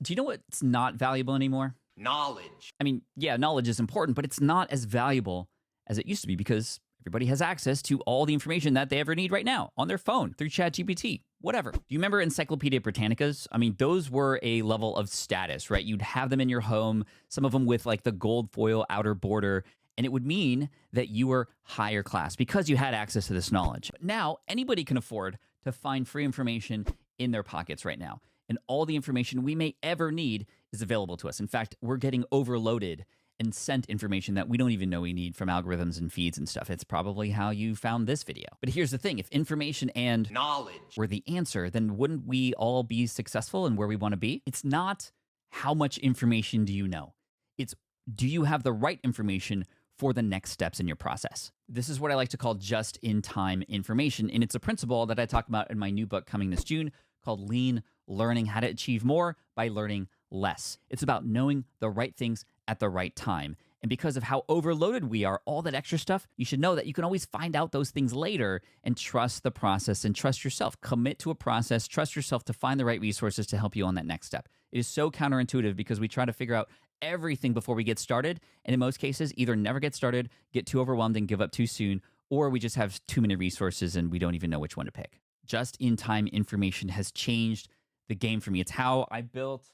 Do you know what's not valuable anymore? Knowledge. I mean, yeah, knowledge is important, but it's not as valuable as it used to be because everybody has access to all the information that they ever need right now on their phone through ChatGPT, whatever. Do you remember Encyclopedia Britannicas? I mean, those were a level of status, right? You'd have them in your home, some of them with like the gold foil outer border, and it would mean that you were higher class because you had access to this knowledge. But now anybody can afford to find free information in their pockets right now. And all the information we may ever need is available to us. In fact, we're getting overloaded and sent information that we don't even know we need from algorithms and feeds and stuff. It's probably how you found this video. But here's the thing, if information and Knowledge were the answer, then wouldn't we all be successful in where we want to be? It's not how much information do you know? It's do you have the right information for the next steps in your process? This is what I like to call just-in-time information, and it's a principle that I talk about in my new book coming this June called Lean Learning How to Achieve More by Learning Less. It's about knowing the right things at the right time. And because of how overloaded we are, all that extra stuff, you should know that you can always find out those things later and trust the process and trust yourself. Commit to a process, trust yourself to find the right resources to help you on that next step. It is so counterintuitive because we try to figure out everything before we get started. And in most cases, either never get started, get too overwhelmed and give up too soon, or we just have too many resources and we don't even know which one to pick. Just-in-time information has changed the game for me. It's how I built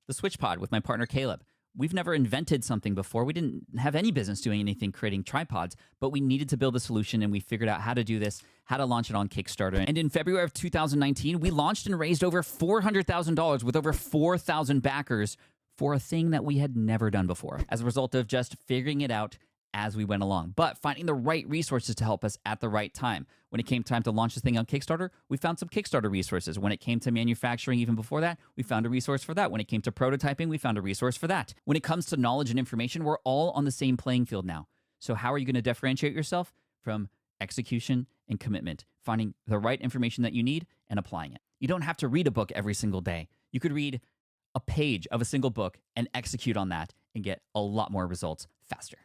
the Switch Pod with my partner, Caleb. We've never invented something before. We didn't have any business doing anything creating tripods, but we needed to build a solution and we figured out how to do this, how to launch it on Kickstarter. And in February of 2019, we launched and raised over $400,000 with over 4,000 backers for a thing that we had never done before as a result of just figuring it out as we went along, but finding the right resources to help us at the right time. When it came time to launch this thing on Kickstarter, we found some Kickstarter resources. When it came to manufacturing, even before that, we found a resource for that. When it came to prototyping, we found a resource for that. When it comes to knowledge and information, we're all on the same playing field now. So how are you going to differentiate yourself? From execution and commitment, finding the right information that you need and applying it. You don't have to read a book every single day. You could read a page of a single book and execute on that and get a lot more results faster.